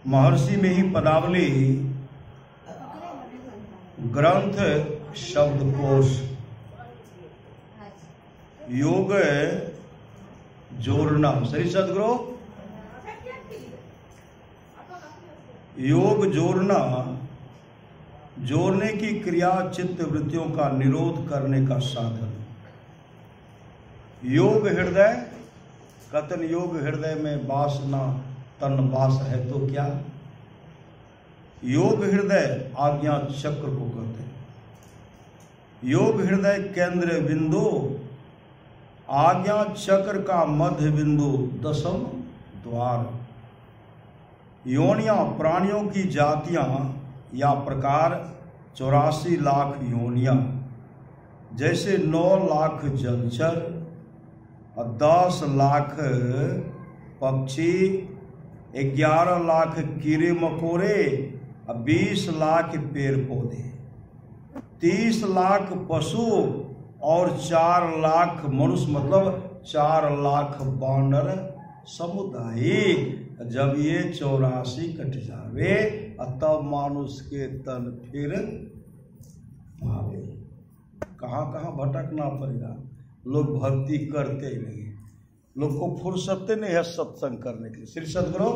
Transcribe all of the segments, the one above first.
महर्षि में ही पदावली ग्रंथ शब्दकोश योग जोड़ना। सही सदगुरु, योग जोड़ना, जोड़ने की क्रिया चित्त वृत्तियों का निरोध करने का साधन। योग हृदय, कथन योग हृदय में वासना तन वास है तो क्या। योग हृदय आज्ञा चक्र को कहते हैं। योग हृदय केंद्र बिंदु, आज्ञा चक्र का मध्य बिंदु दशम द्वार। योनियां प्राणियों की जातियां या प्रकार 84 लाख योनियां, जैसे 9 लाख जलचर, 10 लाख पक्षी, 11 लाख कीड़े मकोड़े, 20 लाख पेड़ पौधे, 30 लाख पशु और 4 लाख मनुष्य, मतलब 4 लाख बानर समुदाय। जब ये 84 कट जावे तब मानुष के तन फिर पावे। कहाँ कहाँ भटकना पड़ेगा। लोग भक्ति करते ही नहीं, लोग को फुर्सत नहीं है सत्संग करने के लिए। श्री सदगुरु,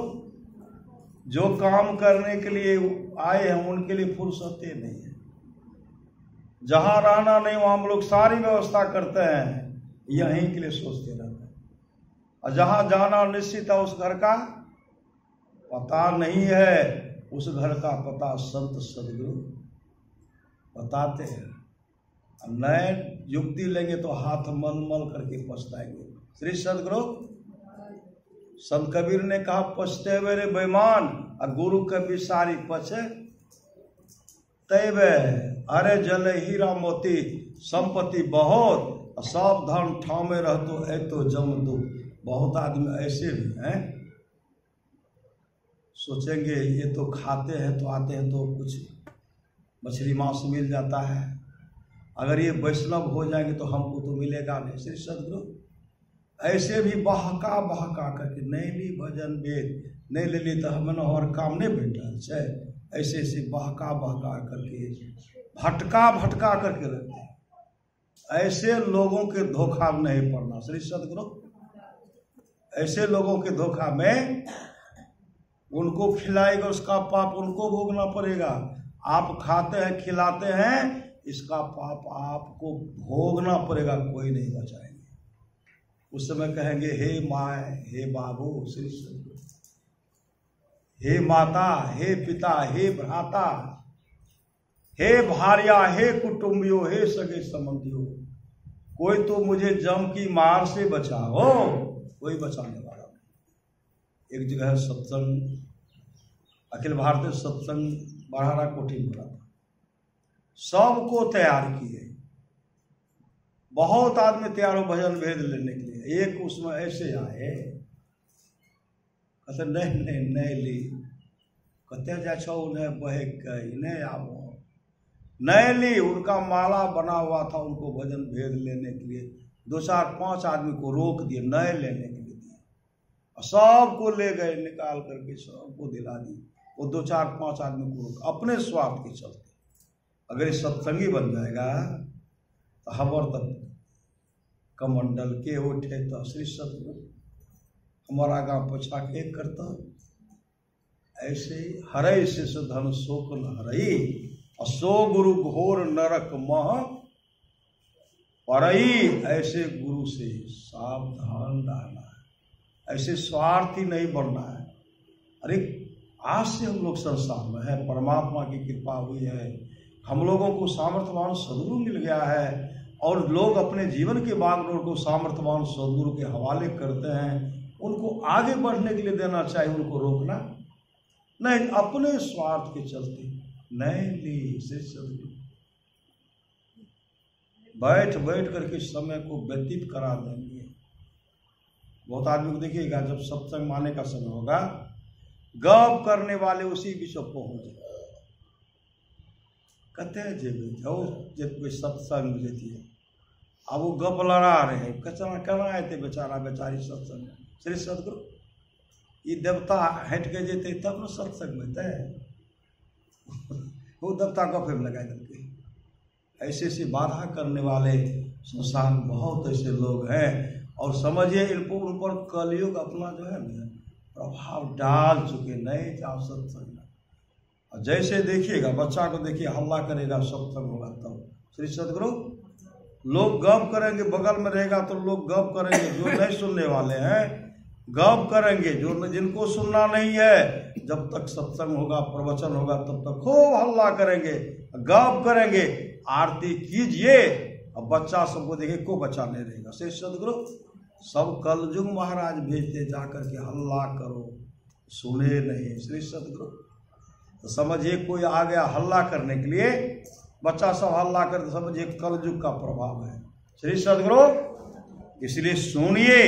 जो काम करने के लिए आए हैं उनके लिए फुर्सत ही नहीं है। जहां रहना नहीं वहां हम लोग सारी व्यवस्था करते हैं, यहीं के लिए सोचते रहते हैं। और जहां जाना निश्चित है उस घर का पता नहीं है, उस घर का पता संत सदगुरु बताते हैं। नए युक्ति लेंगे तो हाथ मल मल करके पछताएंगे। श्री सदगुरु, संत कबीर ने कहा पछते रे बेईमान, और गुरु के बिसारी पछे तैबे। अरे जल हीरा मोती संपत्ति बहुत, सब धन ठाव में रहतो ऐतो जम दो। बहुत आदमी ऐसे भी हैं, सोचेंगे ये तो खाते हैं तो आते हैं तो कुछ मछली मांस मिल जाता है, अगर ये वैष्णव हो जाएंगे तो हमको तो मिलेगा नहीं। श्री सदगुरु, ऐसे भी बहका बहका करके नहीं ली भजन वेद नहीं ले ली तो हमें और काम नहीं बैठल है। ऐसे ऐसे बहका बहका करके भटका भटका करके रखते हैं। ऐसे लोगों के धोखा में नहीं पड़ना। श्री सदगुरु, ऐसे लोगों के धोखा में उनको खिलाएगा उसका पाप उनको भोगना पड़ेगा। आप खाते हैं खिलाते हैं, इसका पाप आपको भोगना पड़ेगा, कोई नहीं बचाएंगे। उस समय कहेंगे हे माँ हे बाबू, श्री सदगुरु, हे माता हे पिता हे भ्राता हे भार्या हे कुटुंबियों हे सगे संबंधियों, कोई तो मुझे जम की मार से बचाओ। कोई बचाने वाला नहीं। एक जगह सत्संग, अखिल भारतीय सत्संग बड़हारा कोठी में हो रहा था, सबको तैयार किए, बहुत आदमी तैयार हो भजन भेद लेने के लिए। एक उसमें ऐसे आए, कहते नहीं नहीं नहीं ली, कहते जा छो उन्हें बहे कही नहीं आवो, नहीं ली। उनका माला बना हुआ था, उनको भजन भेद लेने के लिए 2 4 5 आदमी को रोक दिए, नए लेने के लिए दिए, सबको ले गए निकाल करके, सबको दिला दी। वो 2 4 5 आदमी को रोक, अपने स्वार्थ के चलते। अगर ये सत्संगी बन जाएगा तो हमार तक कमंडल के उठे तो श्री सदगुरु हमारा गांव पछा के करता। ऐसे हरई से धन शोक न हरई, असो गुरु घोर नरक मह परई। ऐसे गुरु से सावधान रहना है, ऐसे स्वार्थी नहीं बनना है। अरे आज से हम लोग संसार में है, परमात्मा की कृपा हुई है, हम लोगों को सामर्थ्यवान सदगुरु मिल गया है, और लोग अपने जीवन के बागडोर को सामर्थ्यवान सदगुरु के हवाले करते हैं। उनको आगे बढ़ने के लिए देना चाहिए, उनको रोकना नहीं। अपने स्वार्थ के चलते नहीं ली। से सदगुरु बैठ बैठ करके समय को व्यतीत करा देंगे। बहुत आदमी को देखिएगा, जब सत्संग माने का समय होगा, गप करने वाले उसी बीच पहुंच जाए, कहते जेबे जाओ जब कोई सत्संग जेती है, अब वो गप लड़ा रहे हैं, कचरा करना आए थे बेचारा बेचारी सत्संग। श्री सदगुरु, ये देवता हट के जेते तब न सत्संग में थे वो देवता को फिर लगा देते। ऐसे ऐसे बाधा करने वाले संसार में बहुत ऐसे लोग हैं, और समझिए इनको उन पर कलयुग अपना जो है ना प्रभाव डाल चुके, नहीं जाओ सत्संग। और जैसे देखिएगा बच्चा को देखिए हल्ला करेगा सत्संग होगा तब श्री सदगुरु, लोग गप करेंगे, बगल में रहेगा तो लोग गप करेंगे, जो नहीं सुनने वाले हैं गप करेंगे, जो जिनको सुनना नहीं है जब तक सत्संग होगा प्रवचन होगा तब तक खूब हल्ला करेंगे, गप करेंगे, आरती कीजिए। अब बच्चा सबको देखे को बच्चा नहीं रहेगा। श्री सदगुरु सब कलयुग महाराज भेजते जाकर के हल्ला करो, सुने नहीं। श्री सदगुरु तो समझिए कोई आ गया हल्ला करने के लिए, बच्चा सब हल्ला करते समझिए कलयुग का प्रभाव है। श्री सदगुरु इसलिए सुनिए।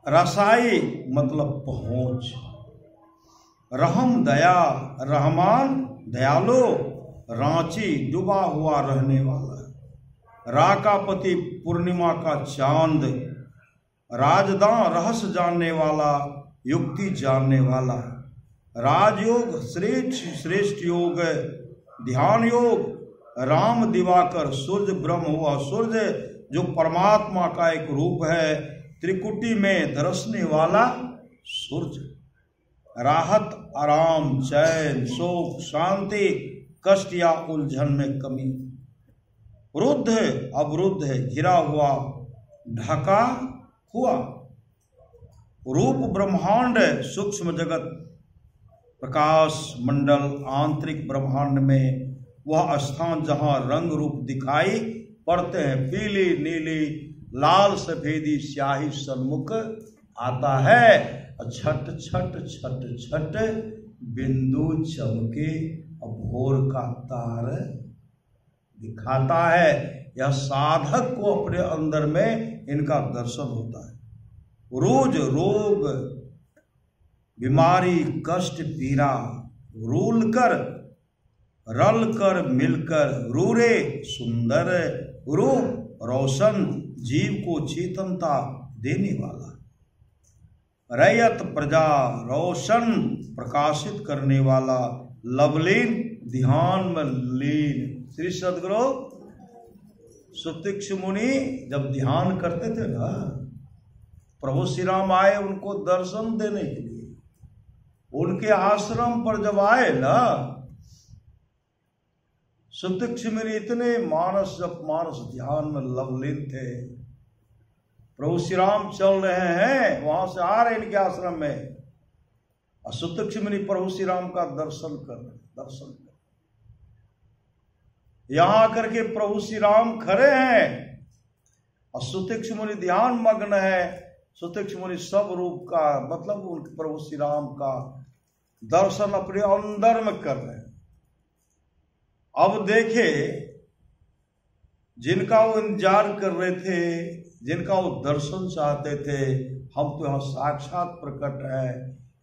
रसाई मतलब पहुंच, रहम दया, रहमान दयालु, रांची डूबा हुआ रहने वाला, रा का पति पूर्णिमा का चांद, राजदां रहस्य जानने वाला, युक्ति जानने वाला, राजयोग श्रेष्ठ योग, ध्यान योग, राम दिवाकर, सूर्य ब्रह्म हुआ सूर्य जो परमात्मा का एक रूप है, त्रिकुटी में दरसने वाला सूर्य, राहत आराम चैन शोक शांति कष्ट या उलझन में कमी, रुद्ध अवरुद्ध घिरा हुआ ढका हुआ, रूप ब्रह्मांड सूक्ष्म जगत, प्रकाश मंडल आंतरिक ब्रह्मांड में वह स्थान जहां रंग रूप दिखाई पड़ते हैं, पीली नीली लाल सफेदी स्याही सन्मुख आता है, छट छट छट छट बिंदु चमके भोर का तार दिखाता है। यह साधक को अपने अंदर में इनका दर्शन होता है। रोज रोग बीमारी कष्ट पीड़ा रूल कर रल कर मिलकर रूरे सुंदर रूप रोशन जीव को चेतनता देने वाला, रैयत प्रजा रोशन प्रकाशित करने वाला, लवलीन ध्यान में लीन। श्री सदगुरु सुतीक्ष्ण मुनि जब ध्यान करते थे ना, प्रभु श्री राम आए उनको दर्शन देने के लिए, उनके आश्रम पर जब आए ना सुतीक्ष्ण मुनि इतने मानस ध्यान में लवलीन थे। प्रभु श्री राम चल रहे हैं, वहां से आ रहे इनके आश्रम में, और सुतीक्ष्ण मुनि प्रभु श्री राम का दर्शन कर यहां आकर के प्रभु श्री राम खड़े हैं और सुतीक्ष्ण मुनि ध्यान मग्न है। सुतीक्ष्ण मुनि सब रूप का मतलब उनके प्रभु श्री राम का दर्शन अपने अंदर में कर रहे हैं। अब देखे जिनका वो इंतजार कर रहे थे, जिनका वो दर्शन चाहते थे, हम तो यहाँ साक्षात प्रकट है,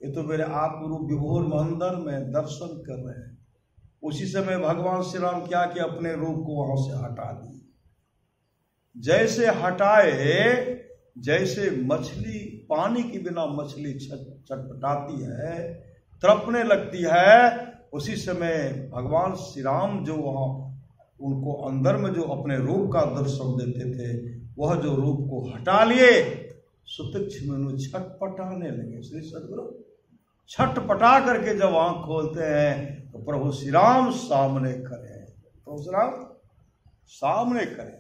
ये तो मेरे आत्मरूप विभोर में अंदर में दर्शन कर रहे हैं। उसी समय भगवान श्री राम क्या कि अपने रूप को वहां से हटा दिए। जैसे हटाए, जैसे मछली पानी के बिना मछली छटपटाती है, तड़पने लगती है, उसी समय भगवान श्री राम जो वहां उनको अंदर में जो अपने रूप का दर्शन देते थे, वह जो रूप को हटा लिए, सुतीक्ष्ण मुनि छटपटाने लगे। श्री सदगुरु छटपटा करके जब आंख खोलते हैं तो प्रभु श्री राम सामने खड़े हैं। प्रभु श्री राम सामने खड़े,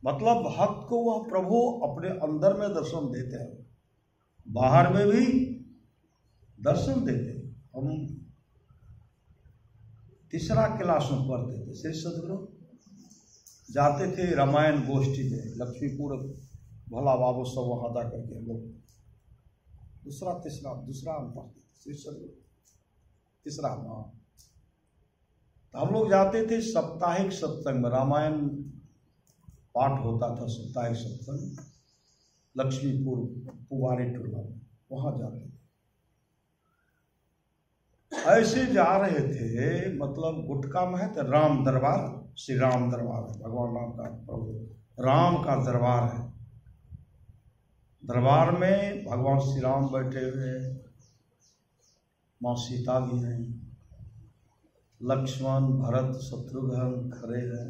मतलब भक्त को वह प्रभु अपने अंदर में दर्शन देते हैं, बाहर में भी दर्शन देते हैं। हम तीसरा क्लास में पढ़ते थे, श्री सदगुरु जाते थे रामायण गोष्ठी में, लक्ष्मीपुर भोला बाबू सब वहां जा करके हम लोग दूसरा हम पढ़ते थे। श्री सदगुरु तीसरा तो हम लोग जाते थे साप्ताहिक सत्संग में, रामायण पाठ होता था साप्ताहिक सत्संग लक्ष्मीपुर पुवारी टोला में, वहां जाते थे। ऐसे जा रहे थे, मतलब गुटका में है तो राम दरबार, श्री राम दरबार है, भगवान राम का प्रभु राम का दरबार है। दरबार में भगवान श्री राम बैठे हुए हैं, माँ सीता भी हैं, लक्ष्मण भरत शत्रुघ्न खड़े हैं,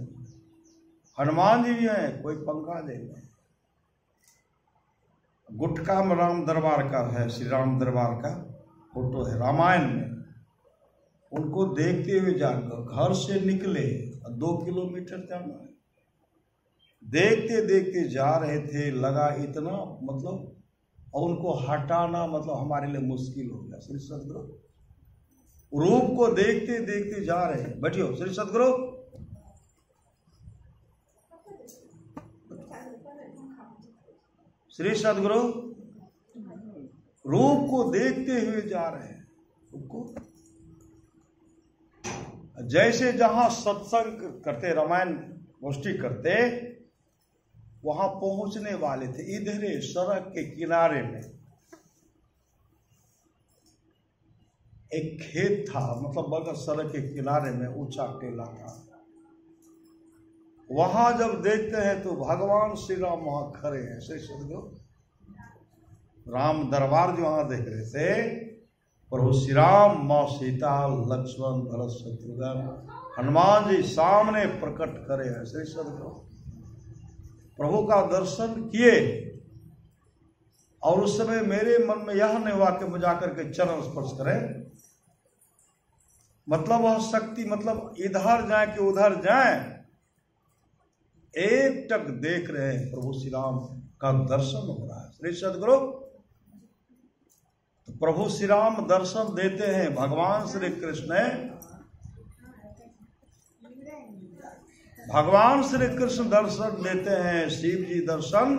हनुमान जी भी हैं, कोई पंखा दे रहे। गुटका में राम दरबार का है, श्री राम दरबार का फोटो है रामायण में। उनको देखते हुए जाकर घर से निकले, 2 किलोमीटर जाना है, देखते देखते जा रहे थे, लगा इतना मतलब, और उनको हटाना मतलब हमारे लिए मुश्किल हो गया। श्री सदगुरु रूप को देखते देखते जा रहे हैं। बैठियो श्री सदगुरु। श्री सदगुरु रूप को देखते हुए जा रहे हैं। उनको जैसे जहां सत्संग करते, रामायण गोष्ठी करते, वहां पहुंचने वाले थे। इधर सड़क के किनारे में एक खेत था, मतलब बगल सड़क के किनारे में ऊंचा टेला था। वहां जब देखते हैं तो भगवान श्री राम वहां खड़े हैं। श्री सदगुरु राम दरबार जो वहां देख रहे थे, प्रभु श्री राम, माँ सीता, लक्ष्मण भरत शत्रुघ्न, हनुमान जी सामने प्रकट करे हैं। श्री सदगुरु प्रभु का दर्शन किए, और उस समय मेरे मन में यह नहीं हुआ कि मुझे जाकर के चरण स्पर्श करें। मतलब वह शक्ति, मतलब इधर जाए कि उधर जाए, एक टक देख रहे हैं, प्रभु श्री राम का दर्शन हो रहा है। श्री सदगुरु तो प्रभु श्री राम दर्शन देते हैं। भगवान श्री कृष्ण, भगवान श्री कृष्ण दर्शन देते हैं, शिव जी दर्शन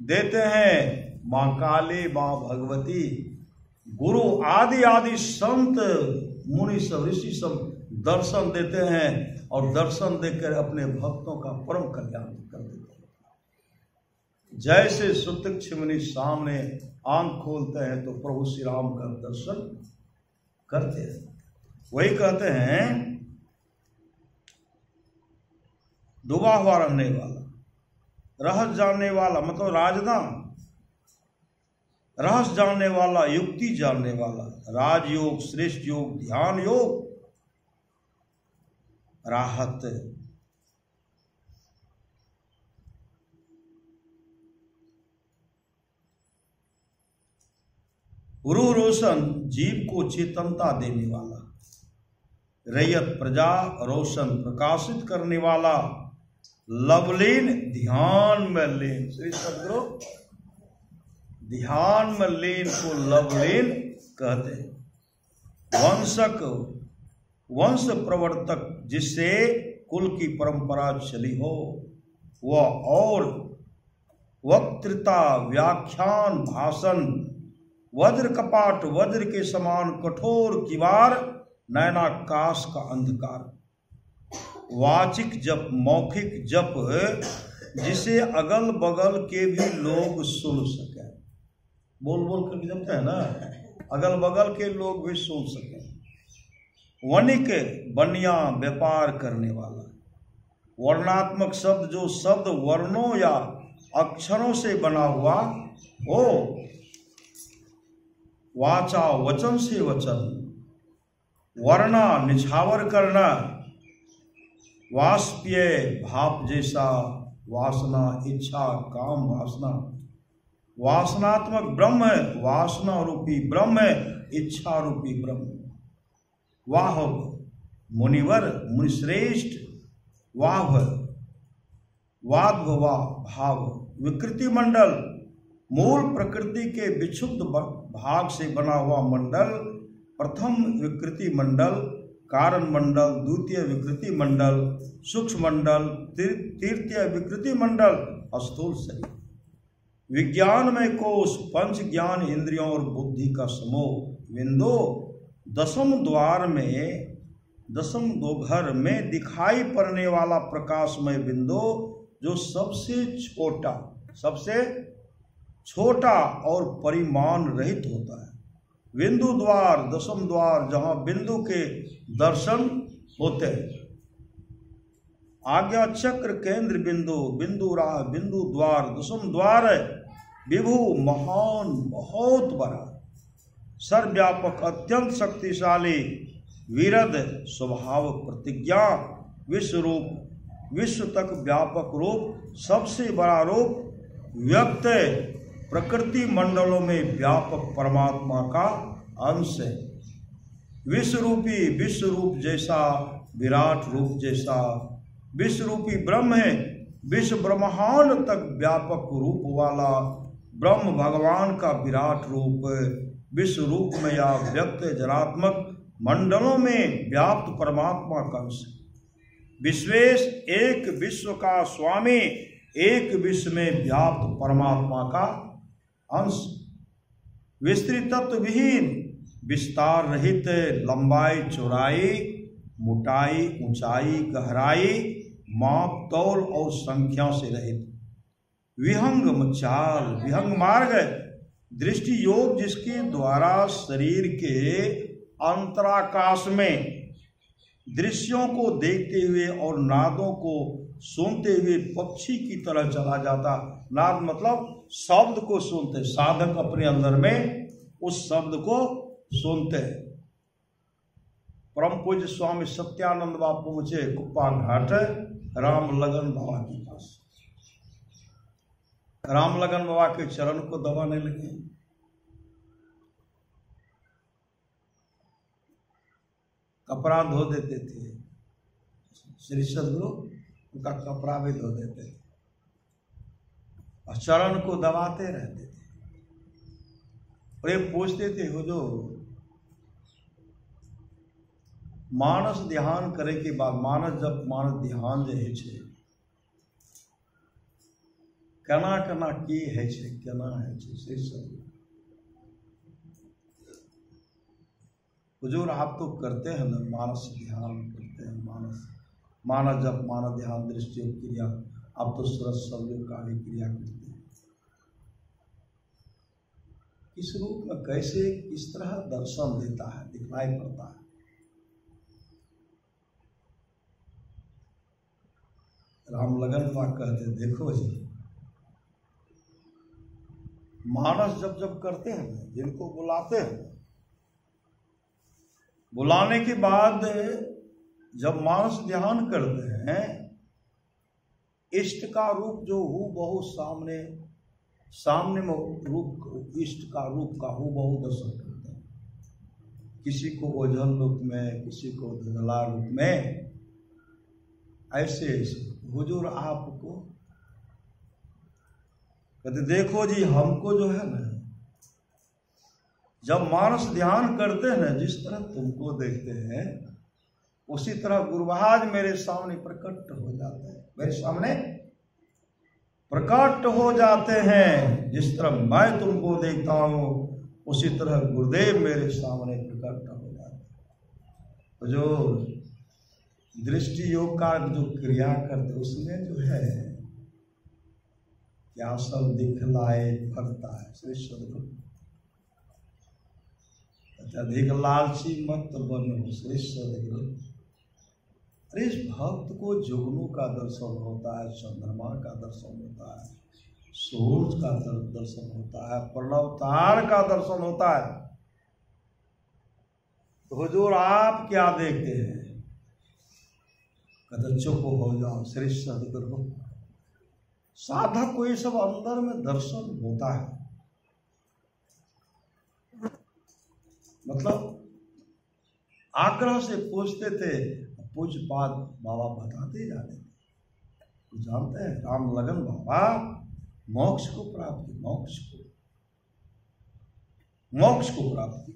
देते हैं, मां काली, मां भगवती, गुरु आदि आदि संत मुनि सब, ऋषि सब दर्शन देते हैं, और दर्शन देकर अपने भक्तों का परम कल्याण कर देते हैं। जैसे सुतक्ष मुनि सामने आंख खोलते हैं तो प्रभु श्री राम का दर्शन करते हैं। वही कहते हैं, डूबा हुआ रहने वाला, रहस्य जानने वाला, मतलब राजदान, रहस्य जानने वाला, युक्ति जानने वाला, राजयोग, श्रेष्ठ योग, ध्यान योग, राहत, गुरु रोशन, जीव को चेतनता देने वाला, रैयत प्रजा रोशन, प्रकाशित करने वाला, लवलीन, ध्यान में लीन। श्री सदगुरु ध्यान में लीन को लवलीन कहते हैं। वंशक, वंश प्रवर्तक, जिससे कुल की परंपरा चली हो, वह, और वक्तृता, व्याख्यान, भाषण, वज्र कपाट, वज्र के समान कठोर किवार, नयनाकाश का अंधकार, वाचिक जप, मौखिक जप, जिसे अगल बगल के भी लोग सुन सके। बोल बोल करके जपते हैं ना, अगल बगल के लोग भी सुन सके। वणिक, बनिया, व्यापार करने वाला, वर्णात्मक शब्द, जो शब्द वर्णों या अक्षरों से बना हुआ हो, वाचा, वचन से वचन, वर्णा, निछावर करना, वाष्प्य, भाप जैसा, वासना, इच्छा, काम, वासना, वासनात्मक ब्रह्म है, वासना रूपी ब्रह्म है, इच्छा रूपी ब्रह्म, वाह, मुनिवर, मुनिश्रेष्ठ, वाह, वाद्भवा, भाव, विकृति मंडल, मूल प्रकृति के विक्षुब्ध भाग से बना हुआ मंडल, प्रथम विकृति मंडल, कारण मंडल, द्वितीय विकृति मंडल, सूक्ष्म मंडल, तृतीय विकृति मंडल, स्थूल शरीर, विज्ञान में कोष, पंच ज्ञान इंद्रियों और बुद्धि का समूह, बिंदु, दसम द्वार में, दसम दो घर में दिखाई पड़ने वाला प्रकाशमय बिंदु, जो सबसे छोटा और परिमाण रहित होता है। बिंदु द्वार, दसम द्वार, जहां बिंदु के दर्शन होते हैं। आज्ञा चक्र, केंद्र बिंदु, बिंदु राह, बिंदु द्वार, दसम द्वार है। विभु महान, बहुत बड़ा, सर्वव्यापक, अत्यंत शक्तिशाली, विरद स्वभाव, प्रतिज्ञा, विश्व रूप, विश्व तक व्यापक रूप, सबसे बड़ा रूप, व्यक्त प्रकृति मंडलों में व्यापक परमात्मा का अंश है। विश्व रूपी, विश्व रूप जैसा, विराट रूप जैसा विश्व रूपी ब्रह्म है। विश्व ब्रह्मांड तक व्यापक रूप वाला ब्रह्म भगवान का विराट रूप विश्व रूप में या व्यक्त जरात्मक मंडलों में व्याप्त परमात्मा का अंश। विश्वेश, एक विश्व का स्वामी, एक विश्व में व्याप्त परमात्मा का अंश। विस्तृत तत्व विहीन, विस्तार रहित, लंबाई चौड़ाई, मोटाई ऊंचाई गहराई, माप तौल और संख्या से रहित, विहंग चाल, विहंग मार्ग, दृष्टि योग जिसके द्वारा शरीर के अंतराकाश में दृश्यों को देखते हुए और नादों को सुनते हुए पक्षी की तरह चला जाता। नाद मतलब शब्द को सुनते, साधक अपने अंदर में उस शब्द को सुनते। परम पूज्य स्वामी सत्यानंद बाबा पहुंचे कुप्पा घाट राम लगन बाबा के पास। राम लगन बाबा के चरण को दबाने लगे। कपड़ा धो देते थे श्री सदगुरु, उनका कपड़ा भी धो देते थे और चरण को दबाते रहते थे। और ये पूछते थे, हुजूर मानस ध्यान करे के बाद, मानस जब मानस ध्यान जे है छे केना केना की है छे, केना है छे से सब हुजूर आप तो करते हैं ना, मानस ध्यान करते हैं, मानस जब मानस ध्यान दृष्टि क्रिया, आप तो सरस शब्द कार्य क्रिया करते हैं। इस रूप में कैसे किस तरह दर्शन देता है, दिखलाई पड़ता है। राम लगन बा कहते, देखो जी मानस जब जब करते हैं, जिनको बुलाते हैं, बुलाने के बाद जब मानस ध्यान करते हैं, इष्ट का रूप जो हूँ बहु सामने में रूप, इष्ट का रूप का हूँ बहु दर्शन करते हैं। किसी को ओझल रूप में, किसी को धुंधला रूप में, ऐसे हुजूर आपको कहते, देखो जी हमको जो है ना, जब मानस ध्यान करते हैं ना, जिस तरह तुमको देखते हैं उसी तरह गुरु महाराज मेरे सामने प्रकट हो जाते हैं, मेरे सामने प्रकट हो जाते हैं। जिस तरह मैं तुमको देखता हूँ उसी तरह गुरुदेव मेरे सामने प्रकट हो जाते हैं। जो दृष्टि योग का जो क्रिया करते उसमें जो है क्या सब दिखलाए फलता है। श्री सदगुरु अधिक लालची मत बनो, श्री सदगुरु। अरे इस भक्त को जुगनू का दर्शन होता है, चंद्रमा का दर्शन होता है, सूरज का दर्शन होता है, प्रणवतार का दर्शन होता है। तो हुजूर आप क्या देखते हैं? कहते चुप हो जाओ श्री सदगुरु। साधक को ये सब अंदर में दर्शन होता है। मतलब आग्रह से पूछते थे, पूज्यपाद बाबा बताते जाते थे। तो जानते हैं राम लगन बाबा मोक्ष को प्राप्त, मोक्ष को प्राप्ति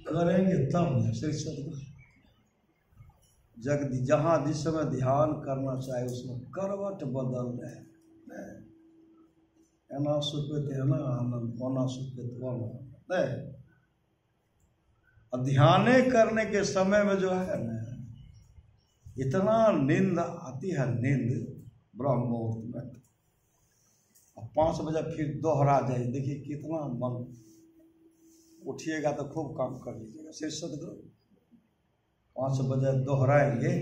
करेंगे तब श्री सदगुरु। जगदी जहाँ जिस समय ध्यान करना चाहे उसमें करवट बदल रहे, एना सुखित है ना आनंद, ओना सुखित ओना। ध्यान करने के समय में जो है ना इतना नींद आती है, नींद ब्रह्म मुहूर्त में। अब 5 बजे फिर दोहरा जाए, देखिए कितना मन, उठिएगा तो खूब काम कर लीजिएगा। श्री सदगुरु 5 बजे दोहराएंगे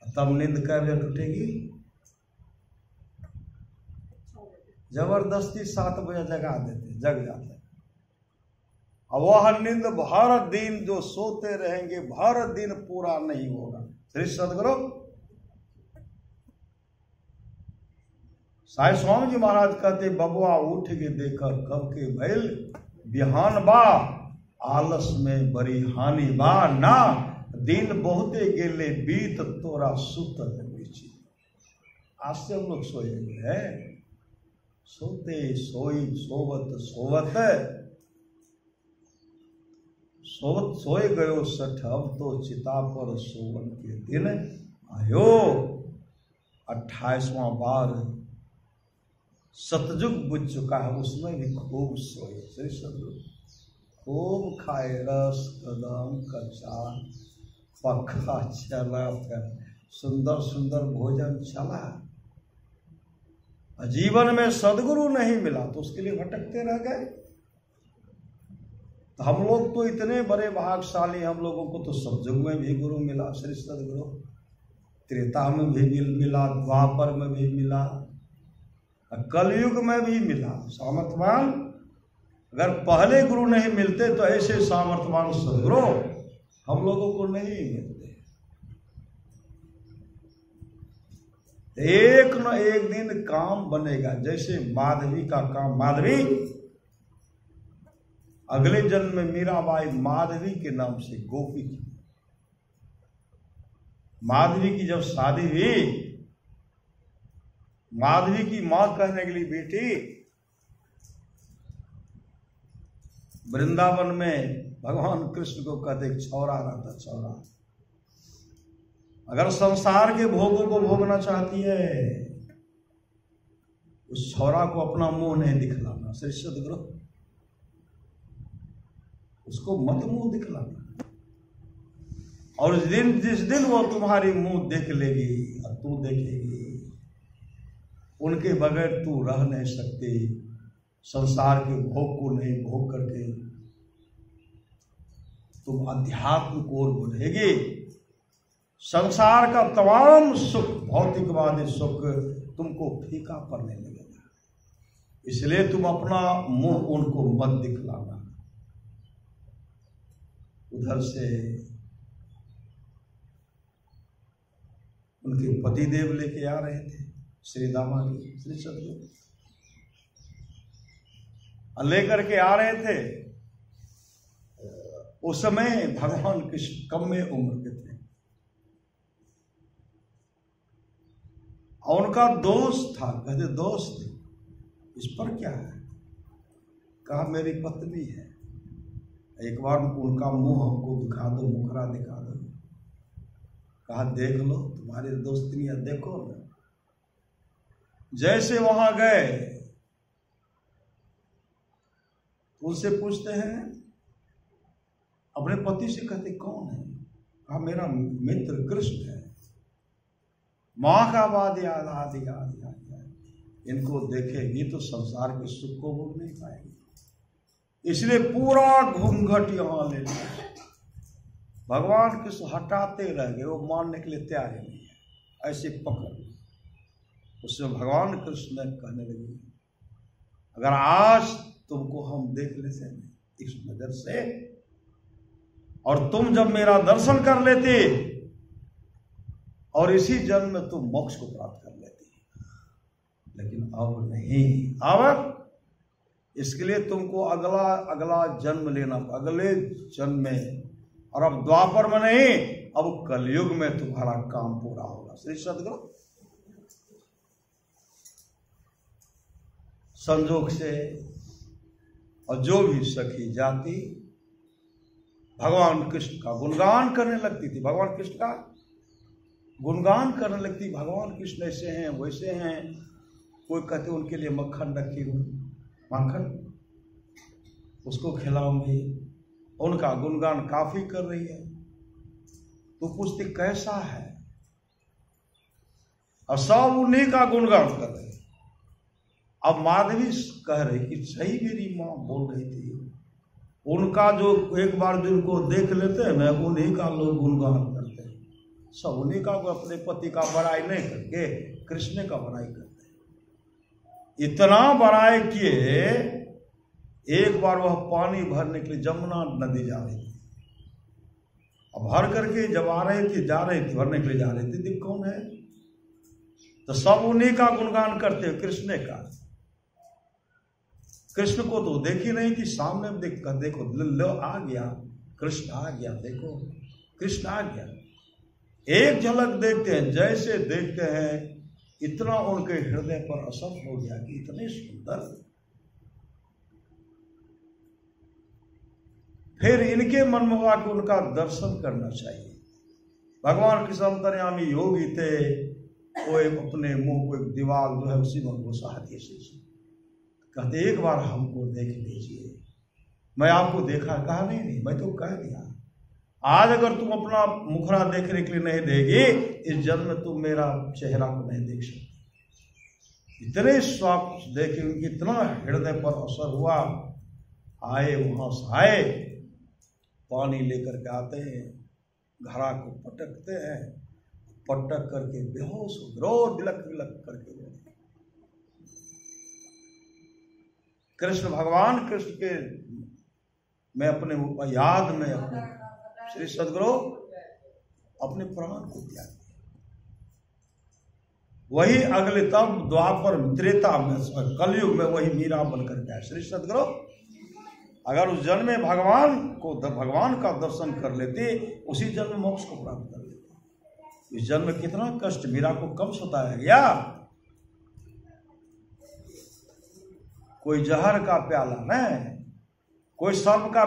तब नींद कै बजे टूटेगी? जबरदस्ती 7 बजे जगा देते, जग जाते। अब वह नींद भर दिन जो सोते रहेंगे, भर दिन पूरा नहीं होगा। श्री सदगुरु साईं स्वामी जी महाराज कहते, बबुआ उठ के देखा कब के भैल बिहान बा, आलस में बड़ी हानि बा ना, दिन बहुते गेले बीत तोरा सुतल बीची। आज से हम लोग सोए हैं, सोते सोई सोवत सोवत सोवत सोए गयो सठ, अब तो चिता पर सोवन के दिन आयो। 28वां बार सतयुग बुझ चुका है, उसमें भी खूब सोए। श्री सतयुग खूब खाए रस कदम कच्चा पक्का चला, सुंदर सुंदर भोजन चला। जीवन में सदगुरु नहीं मिला तो उसके लिए भटकते रह गए। तो हम लोग तो इतने बड़े भाग्यशाली, हम लोगों को तो सतयुग में भी गुरु मिला, श्री सदगुरु त्रेता में भी मिला, द्वापर में भी मिला, कलयुग में भी मिला। सामर्थ्यवान अगर पहले गुरु नहीं मिलते तो ऐसे सामर्थ्यवान सदगुरु हम लोगों को नहीं मिलते। एक न एक दिन काम बनेगा। जैसे माधवी का काम, माधवी अगले जन्म में मीराबाई माधवी के नाम से गोपी की। माधवी की जब शादी हुई, माधवी की मां कहने के लिए, बेटी वृंदावन में भगवान कृष्ण को कहते छौरा रहता, छौरा अगर संसार के भोगों को भोगना चाहती है, उस छौरा को अपना मुंह नहीं दिखलाना। श्री सदगुरु उसको मत मुंह दिखलाना। और जिस दिन वो तुम्हारी मुंह देख लेगी और तू देखेगी, उनके बगैर तू रह नहीं सकती। संसार के भोग को नहीं भोग करके तुम अध्यात्म को ओर बढ़ेगी। संसार का तमाम सुख, भौतिकवादी सुख तुमको फीका पड़ने लगेगा। इसलिए तुम अपना मुंह उनको मत दिखलाना। उधर से उनके पतिदेव लेके आ रहे थे, श्री दामा जी, श्री सदगुरु लेकर के आ रहे थे। उस समय भगवान कृष्ण कम में उम्र के थे और उनका दोस्त था। कहते दोस्त इस पर क्या है? कहा मेरी पत्नी है, एक बार उनका मुंह हमको दिखा दो, मुखरा दिखा दो। कहा देख लो, तुम्हारी दोस्तनियां देखो ना। जैसे वहां गए उनसे पूछते हैं, अपने पति से कहते कौन है? कहा मेरा मित्र कृष्ण है। मां का बाद याद आदि याद याद, इनको देखेगी तो संसार के सुख को भोग नहीं पाएगी। इसलिए पूरा घूंघट यहां ले लिया। भगवान कृष्ण हटाते रह गए, वो मानने के लिए तैयार ही नहीं है, ऐसे पकड़। उससे भगवान कृष्ण ने कहने लगे, अगर आज तुमको हम देख लेते इस नजर से, और तुम जब मेरा दर्शन कर लेते और इसी जन्म में तुम मोक्ष को प्राप्त कर लेती, लेकिन अब नहीं। अब इसके लिए तुमको अगला जन्म लेना, अगले जन्म में, और अब द्वापर में नहीं, अब कलयुग में तुम्हारा काम पूरा होगा। श्री सदगुरु संजोग से और जो भी सखी जाति भगवान कृष्ण का गुणगान करने लगती थी, भगवान कृष्ण का गुणगान करने लगती। भगवान कृष्ण ऐसे हैं वैसे हैं। कोई कहते उनके लिए मक्खन रखी हूँ, माखन उसको खिलाऊंगी, उनका गुणगान काफी कर रही है। तो पूछती कैसा है, और सब उन्हीं का गुणगान कर रहे। अब माधवी कह रही कि सही मेरी माँ बोल रही थी, उनका जो एक बार जिनको देख लेते हैं ना, उन्हीं का लोग गुणगान करते हैं। सब उन्हीं का, अपने पति का बड़ाई नहीं करके कृष्ण का बड़ाई करते हैं। इतना बड़ाई किए, एक बार वह पानी भरने के लिए जमुना नदी जा रही थी। अब भर करके जब आ रहे थे, जा रहे थे, भरने के लिए जा रहे थे, देख कौन है, तो सब उन्हीं का गुणगान करते हैं, कृष्ण का। कृष्ण को तो देखी नहीं थी, सामने देख कर देखो, लो आ गया कृष्ण, आ गया, देखो कृष्ण आ गया। एक झलक देखते हैं, जैसे देखते हैं इतना उनके हृदय पर असर हो गया कि इतने सुंदर। फिर इनके मन में हुआ कि उनका दर्शन करना चाहिए। भगवान कृष्ण अंतर्यामी योगी थे, वो अपने मुंह को एक दीवार जो है उसी में घुसा दिए, कहते एक बार हमको देख लीजिए। मैं आपको देखा, कहा नहीं, मैं तो कह दिया, आज अगर तुम अपना मुखड़ा देखने के लिए नहीं देगी, इस जन्म में तुम मेरा चेहरा को नहीं देख सकते। इतने स्वाप देखे, उनकी इतना हृदय पर असर हुआ। आए, वहां से आए, पानी लेकर के आते हैं, घड़ा को पटकते हैं, पटक करके बेहोश रो, बिलक बिलक करके रो। कृष्ण भगवान कृष्ण के मैं अपने याद में अपने श्री सद्गुरु अपने प्राण को त्याग दिया। वही अगले तब द्वापर त्रेता में, कलयुग में वही मीरा बनकर गया श्री सद्गुरु। अगर उस जन्म में भगवान का दर्शन कर लेते, उसी जन्म में मोक्ष को प्राप्त कर लेते। इस जन्म में कितना कष्ट मीरा को कम सताया गया। कोई जहर का प्याला नहीं, कोई सर्प का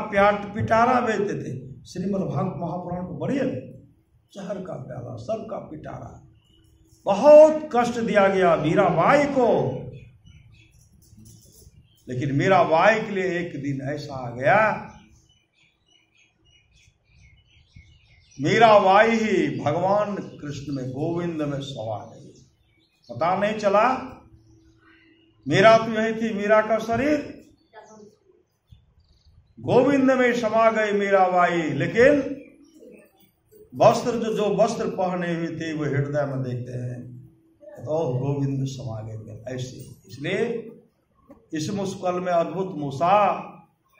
पिटारा बेचते थे। श्रीमद् भागवत महापुराण को बढ़िए, जहर का प्याला, सर्प का पिटारा, बहुत कष्ट दिया गया मीराबाई को। लेकिन मीराबाई के लिए एक दिन ऐसा आ गया, मीराबाई ही भगवान कृष्ण में, गोविंद में समा गई। पता नहीं चला, मीरा तो यही थी, मीरा का शरीर गोविंद में समा गई मीराबाई। लेकिन वस्त्र जो वस्त्र पहने हुए थे वो हृदय में देखते हैं तो गोविंद में समा गए ऐसे। इसलिए इस मुस्कल में अद्भुत मूसा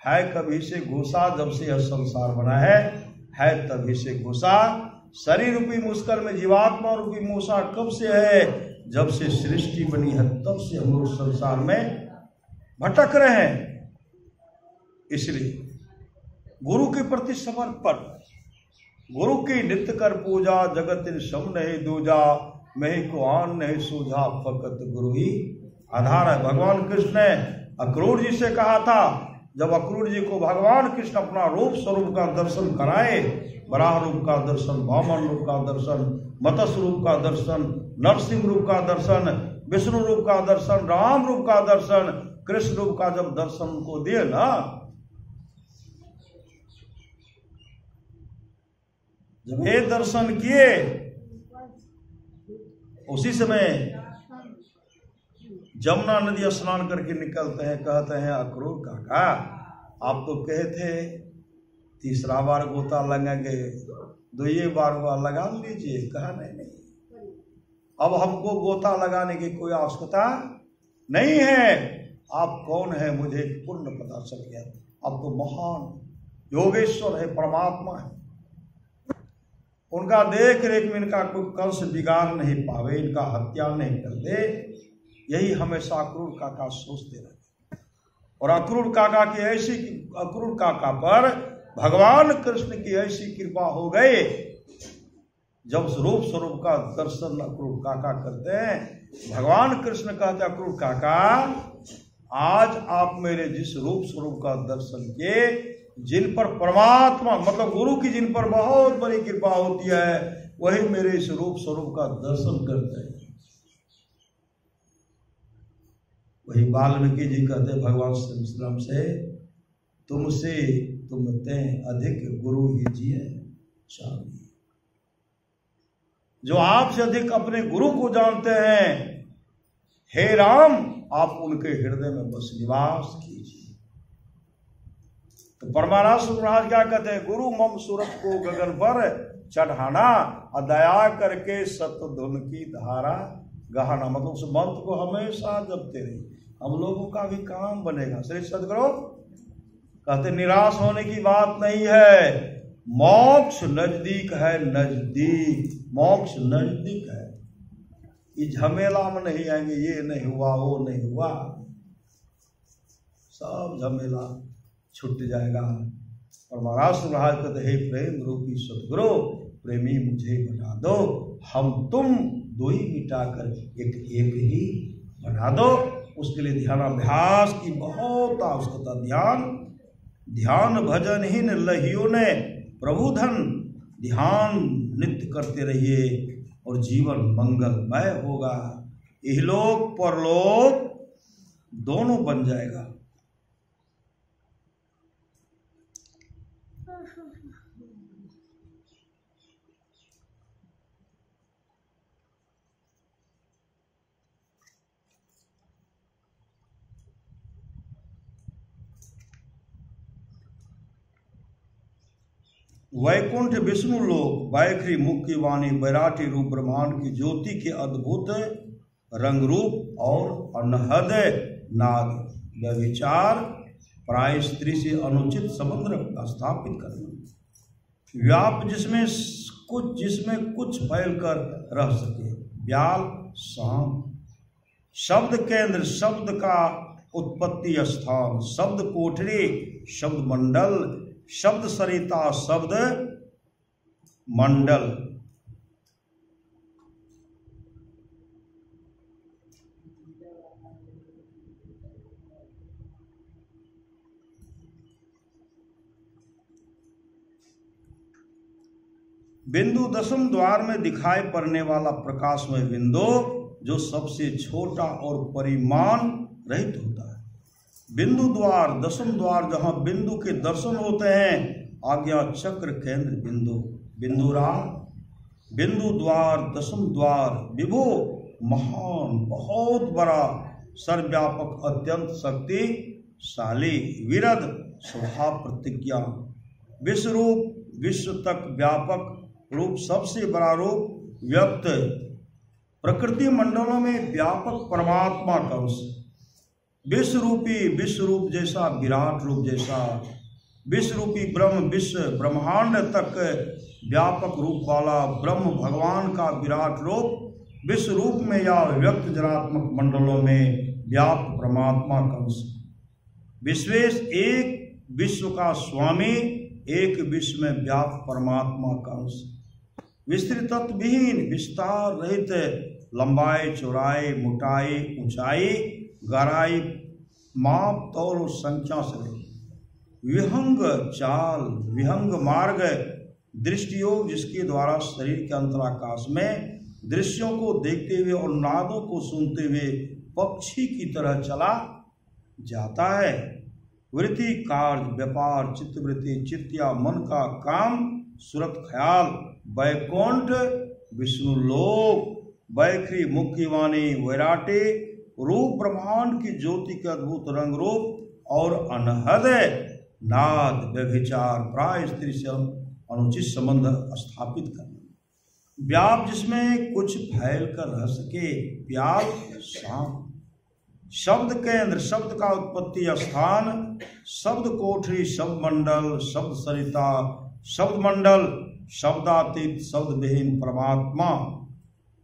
है, कभी से घुसा, जब से यह संसार बना है तभी से घुसा। शरीर रूपी मुस्कल में जीवात्मा रूपी मूसा कब से है, जब से सृष्टि बनी है तब से हम लोग संसार में भटक रहे हैं। इसलिए गुरु के प्रति समर्पण, गुरु की नित्य कर पूजा, जगत इन सम नहीं दूजा, मैं को आन नहीं सूझा, फकत गुरु ही आधार है। भगवान कृष्ण ने अक्रूर जी से कहा था, जब अक्रूर जी को भगवान कृष्ण अपना रूप स्वरूप का दर्शन कराए, वराह रूप का दर्शन, वामन रूप का दर्शन, मत्स्य रूप का दर्शन, नरसिंह रूप का दर्शन, विष्णु रूप का दर्शन, राम रूप का दर्शन, कृष्ण रूप का जब दर्शन को दिए ना, जब ये दर्शन किए, उसी समय जमुना नदी स्नान करके निकलते हैं, कहते हैं अक्रूर काका आप तो कहे थे तीसरा बार गोता लगाएंगे, दुइये बार लगा लीजिए। कहा नहीं, अब हमको गोता लगाने की कोई आवश्यकता नहीं है। आप कौन है मुझे पूर्ण पता चल गया। अब तो महान योगेश्वर है, परमात्मा है, उनका देख रेख में इनका कोई कंस बिगाड़ नहीं पावे, इनका हत्या नहीं कर दे। यही हमेशा अक्रूर काका सोचते रहते। और अक्रूर काका पर भगवान कृष्ण की ऐसी कृपा हो गई, जब रूप स्वरूप का दर्शन अक्रूर काका करते हैं, भगवान कृष्ण कहते अक्रूर काका आज आप मेरे जिस रूप स्वरूप का दर्शन किए, जिन पर परमात्मा मतलब गुरु की जिन पर बहुत बड़ी कृपा होती है, वही मेरे इस रूप स्वरूप का दर्शन करते हैं। वही वाल्मीकि जी कहते भगवान श्री कृष्ण से, तुमसे तुमते अधिक गुरु ही जिए चाहिए। जो आपसे अधिक अपने गुरु को जानते हैं, हे राम आप उनके हृदय में बस निवास कीजिए। तो परमारास महाराज क्या कहते हैं, गुरु मम सूरत को गगन पर चढ़ाना, दया करके सत धुन की धारा गहाना। मतलब उस मंत्र को हमेशा जपते रहिए। हम लोगों का भी काम बनेगा। श्री सद्गुरु कहते निराश होने की बात नहीं है, मोक्ष नजदीक है, नजदीक, मोक्ष नजदीक है। ये झमेला में नहीं आएंगे, ये नहीं हुआ वो नहीं हुआ, सब झमेला छूट जाएगा। और महाराज महाराज कहते हे प्रेम रूपी सद्गुरु प्रेमी मुझे बना दो, हम तुम दो ही मिटाकर एक एक ही बना दो। उसके लिए ध्यानाभ्यास की बहुत आवश्यकता। ध्यान भजनहीन लहियों ने प्रभुधन, ध्यान नित्य करते रहिए और जीवन मंगलमय होगा। इहलोक परलोक दोनों बन जाएगा। वैकुंठ विष्णु लोक, वैखरी मुख्य वाणी, बैराटी रूप ब्रह्मांड की ज्योति के अद्भुत रंग रूप और अनहद नाद, व्यभिचार प्राय स्त्री से अनुचित संबंध स्थापित करना, व्याप जिसमें कुछ फैल कर रह सके, ब्याल शाम, शब्द केंद्र, शब्द का उत्पत्ति स्थान, शब्द कोठरी, शब्द मंडल, शब्द सरिता, शब्द मंडल। बिंदु दशम द्वार में दिखाई पड़ने वाला प्रकाशमय बिंदु जो सबसे छोटा और परिमाण रहित होता है। बिंदु द्वार, दशम द्वार, जहां बिंदु के दर्शन होते हैं, आज्ञा चक्र केंद्र बिंदु, बिंदुराम, बिंदु द्वार, दशम द्वार, विभु महान, बहुत बड़ा, सर्वव्यापक, अत्यंत शक्तिशाली, विरध स्वभाव प्रतिज्ञा, विश्व रूप, विश्व तक व्यापक रूप, सबसे बड़ा रूप, व्यक्त, प्रकृति मंडलों में व्यापक परमात्मा का अंश, विश्व रूपी, विश्व रूप जैसा, विराट रूप जैसा, विश्व रूपी ब्रह्म, विश्व ब्रह्मांड तक व्यापक रूप वाला ब्रह्म भगवान का विराट रूप, विश्व रूप में या व्यक्त जनात्मक मंडलों में व्याप्त परमात्मा का अंश, विश्वेश, एक विश्व का स्वामी, एक विश्व में व्याप्त परमात्मा का अंश, विस्तृत विहीन, विस्तार रहित, लंबाई चौड़ाई मोटाई ऊंचाई गहराई माप तौल और संख्या से रही, विहंग चाल, विहंग मार्ग, दृष्टि योग जिसके द्वारा शरीर के अंतराकाश में दृश्यों को देखते हुए और नादों को सुनते हुए पक्षी की तरह चला जाता है, वृत्ति, कार्य, व्यापार, चित्तवृत्ति, चित्तिया, मन का काम, सुरत, ख्याल, वैकुंठ, विष्णु लोक, वैखरी मुख्य वाणी, वैराटी रूप ब्रह्मांड की ज्योति के अद्भुत रंग रूप और अनहद नाद, व्यभिचार प्राय स्त्री से अनुचित संबंध स्थापित करना, व्याप जिसमें कुछ फैल कर रह सके, व्याप शाम, शब्द केंद्र, शब्द का उत्पत्ति स्थान, शब्द कोठरी, शब्द मंडल, शब्द सरिता, शब्द मंडल, शब्दातीत, शब्द विहीन परमात्मा,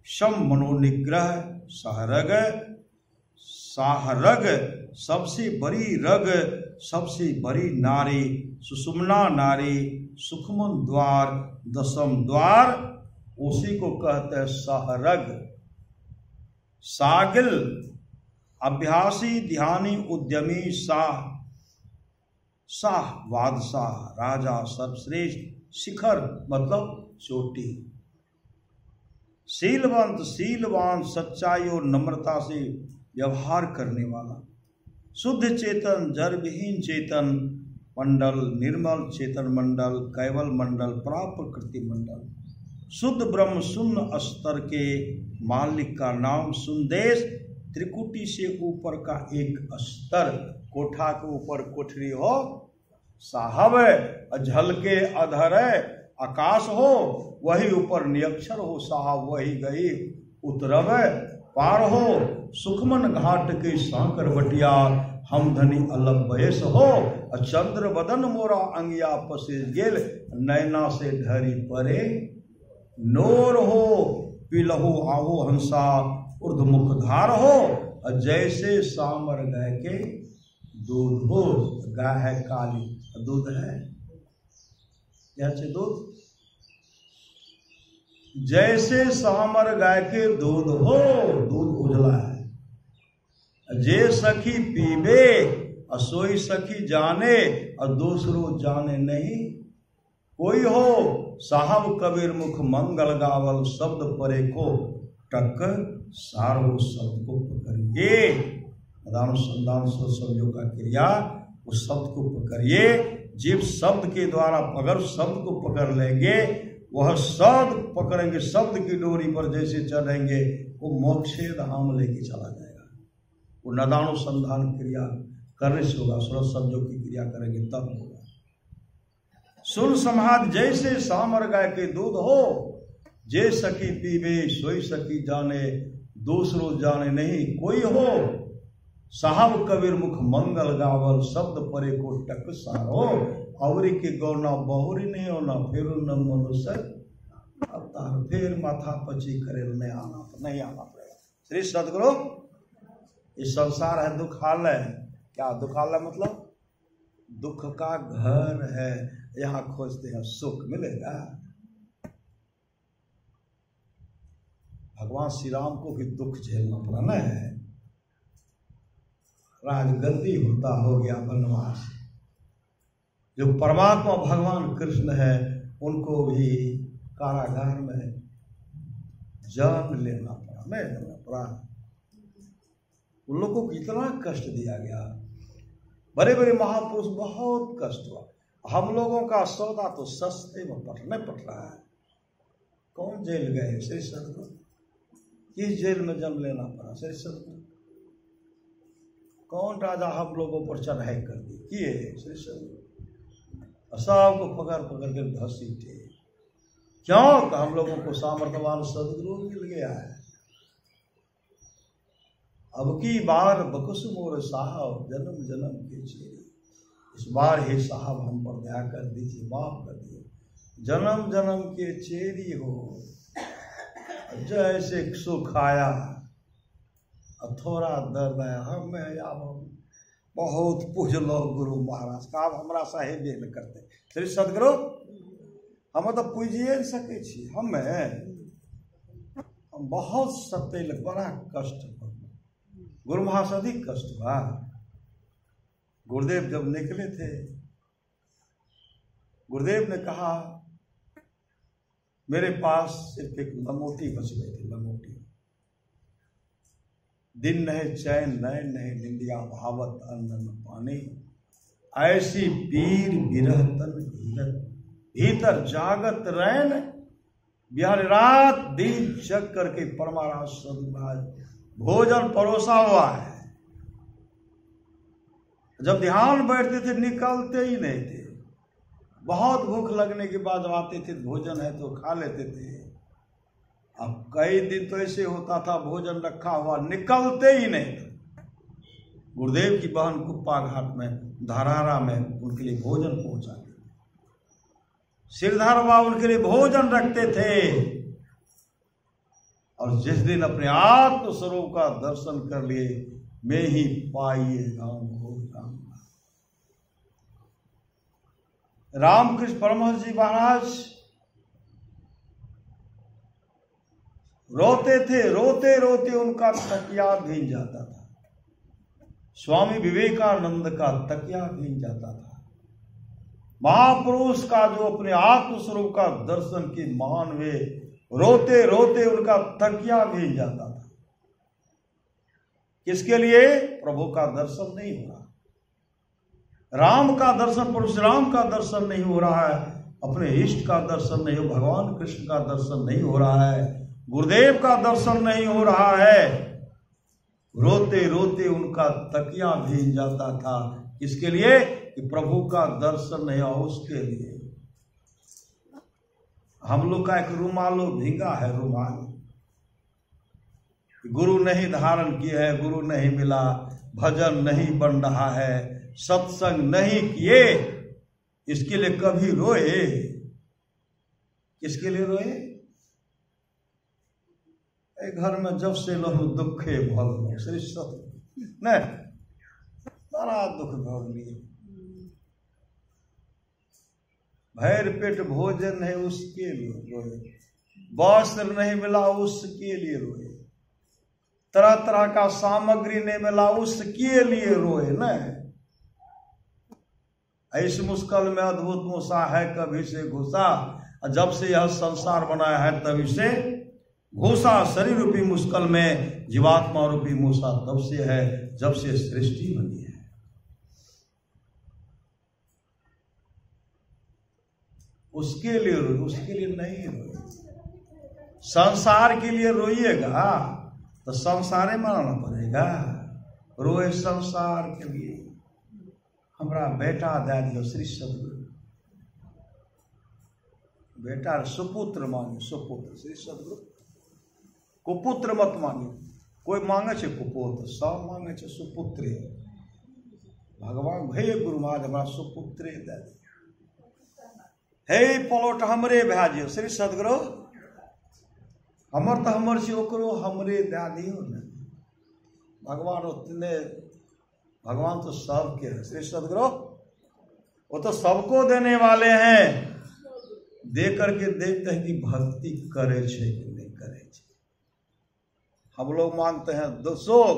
शम मनोनिग्रह, सहरग, साहरग, सबसे बड़ी रग, सबसे बड़ी नारी, सुषुम्ना नारी, सुखमन द्वार, दशम द्वार, उसी को कहते हैं सहरग, सागिल, अभ्यासी, ध्यानी, उद्यमी, शाह बादशाह, राजा, सर्वश्रेष्ठ, शिखर मतलब चोटी, शीलवान, सच्चाई और नम्रता से व्यवहार करने वाला, शुद्ध चेतन, जड़ विहीन चेतन मंडल, निर्मल चेतन मंडल, कैवल मंडल, प्रकृति मंडल, शुद्ध ब्रह्म, शून्य स्तर के मालिक का नाम, सुंदेश, त्रिकुटी से ऊपर का एक स्तर, कोठा के ऊपर कोठरी हो, साहब झलके अधर आकाश हो, वही ऊपर नियक्षर हो, साहब वही गई उतरब पार हो, सुखमन घाट के सांकर बटिया, हम धनी अलग बयस हो, चंद्र बदन मोरा अंगिया पसेज गेल, नैना से ढरी परे नोर हो, पिलहो आहो हंसा ऊर्ध्वमुख धार हो, जैसे सामर गाय के दूध हो। गाय है काली, दूध है जैसे दूध, जैसे सामर गाय के दूध हो, दूध उजला है। जे सखी पीबे सोई सखी जाने, और दूसरो जाने नहीं कोई हो। साहब कबीर मुख मंगल गावल, शब्द परे को टक सारो शब्द को पकड़िए। मदानुसंधान संयोग का क्रिया, उस शब्द को पकड़िए। जिस शब्द के द्वारा अगर शब्द को पकड़ लेंगे, वह शब्द पकड़ेंगे, शब्द की डोरी पर जैसे चढ़ेंगे, वो मोक्षे धाम लेके चला जाएगा। वो नदानुसंधान क्रिया करने से होगा, सूरज शब्दों की क्रिया करेंगे तब होगा। सुन समाज जैसे सामर गाय के दूध हो, जे सखी पीबे सोई सखी जाने, दूसरो जाने नहीं कोई हो। साहब कबीर मुख मंगल गावल, शब्द परे को टक सारो, औरी के गौना बहुरी नहीं होना, फिर न मनुष्य अवतार, फिर माथा पची करे नहीं आना पड़ेगा। श्री सदगुरु, इस संसार है दुखालय। क्या दुखालय मतलब? दुख का घर है। यहाँ खोजते हैं सुख, मिलेगा? भगवान श्री राम को भी दुख झेलना पड़ा ना है। राजगद्दी होता हो गया वनवास। जो परमात्मा भगवान कृष्ण है, उनको भी कारागार में जन्म लेना पड़ा, नहीं लेना पड़ा। उन लोगों को इतना कष्ट दिया गया, बड़े बड़े महापुरुष बहुत कष्ट हुआ। हम लोगों का सौदा तो सस्ते में नहीं पट रहा है। कौन जेल गए? श्री सदगुरु। किस जेल में जन्म लेना पड़ा? श्री सदगुरु। कौन राजा हम लोगों पर चढ़ाई कर दी किए? श्री सदगुरु। सबको पकड़ पकड़ के घसीटे। क्यों? कि हम लोगों को सामर्थ्यवान सदगुरु मिल गया है। अब की बार बकुस मोर साहब, जन्म जन्म के चेरी। इस बार हे साहब हम पर दया कर दीजिए, माफ कर दीजिए। जन्म जन्म के चेरी हो, जैसे सुख आया थोड़ा दर्द आया। हम बहुत पूज लो गुरु महाराज का, आप हमारा साहेब न करते। श्री सदगुरु, हम तो पूजिए सके छी। हम बहुत सत्य, बड़ा कष्ट, गुरु महाराज अधिक कष्ट हुआ। गुरुदेव जब निकले थे, गुरुदेव ने कहा मेरे पास सिर्फ एक लंगोटी बच गई थी, लंगोटी। दिन नहीं चैन नैन नहीं, निंदिया भावत अन्न न पानी, ऐसी पीर बिरह तन भीरत, भीतर जागत रैन, बिहार रात दिन जग करके परमाराज सदगुरुराज भोजन परोसा हुआ है। जब ध्यान बैठते थे निकलते ही नहीं थे। बहुत भूख लगने के बाद आते थे, भोजन है तो खा लेते थे। अब कई दिन तो ऐसे होता था, भोजन रखा हुआ निकलते ही नहीं थे। गुरुदेव की बहन कुप्पा घाट में, धरारा में उनके लिए भोजन पहुंचा, सिरधर बाबा उनके लिए भोजन रखते थे। और जिस दिन अपने आत्म स्वरूप का दर्शन कर लिए, मैं ही पाइएगा रामकृष्ण परमहंस जी महाराज रोते थे, रोते रोते उनका तकिया भीग जाता था। स्वामी विवेकानंद का तकिया भीग जाता था। महापुरुष का जो अपने आत्म स्वरूप का दर्शन की महान वे, रोते रोते उनका तकिया भीग जाता था। किसके लिए? प्रभु का दर्शन नहीं हो रहा, राम का दर्शन, परशुराम का दर्शन नहीं हो रहा है, अपने इष्ट का दर्शन नहीं हो, भगवान कृष्ण का दर्शन नहीं हो रहा है, गुरुदेव का दर्शन नहीं हो रहा है। रोते रोते उनका तकिया भीग जाता था। किसके लिए? कि प्रभु का दर्शन नहीं हो, उसके लिए। हम लोग का एक रुमालो भीगा है, रुमाल गुरु नहीं धारण किए है, गुरु नहीं मिला, भजन नहीं बन रहा है, सत्संग नहीं किए, इसके लिए कभी रोए? किसके लिए रोए? घर में जब से लहु दुखे भोग श्री सत्य नहीं, बड़ा दुख भोग लिए। भैर पेट भोजन है उसके लिए रोए, वस्त्र नहीं मिला उसके लिए रोए, तरह तरह का सामग्री नहीं मिला उसके लिए रोए। न ऐसे मुश्किल में अद्भुत मूसा है कभी से घुसा, जब से यह संसार बनाया है तभी से घुसा। शरीर रूपी मुश्किल में जीवात्मा रूपी मूसा तब से है जब से सृष्टि बनी है। उसके लिए रोए, उसके लिए नहीं रोए। संसार के लिए रोइएगा तो संसारे मनाना पड़ेगा। रोए संसार के लिए, हमारा बेटा दे दियो श्री सदगुरु। बेटा सुपुत्र मांगे, सुपुत्र श्री सदगुरु। कुपुत्र मत मांगे, कोई मांगे छे कुपुत्र, सब मांगे छे सुपुत्र। भगवान भैया गुरु महाराज हमारा सुपुत्र दे दियो। हे पलोट हमरे भेजियो श्री सदगुरु, हमर तो हमर से ओकरो हमरे दे दियो न। भगवान उतने, भगवान तो सबके है श्री सदगुरु, वो तो सबको देने वाले हैं। दे करके देखते हैं कि भक्ति करे छे कि नहीं करे छे। हम लोग मांगते हैं शोक।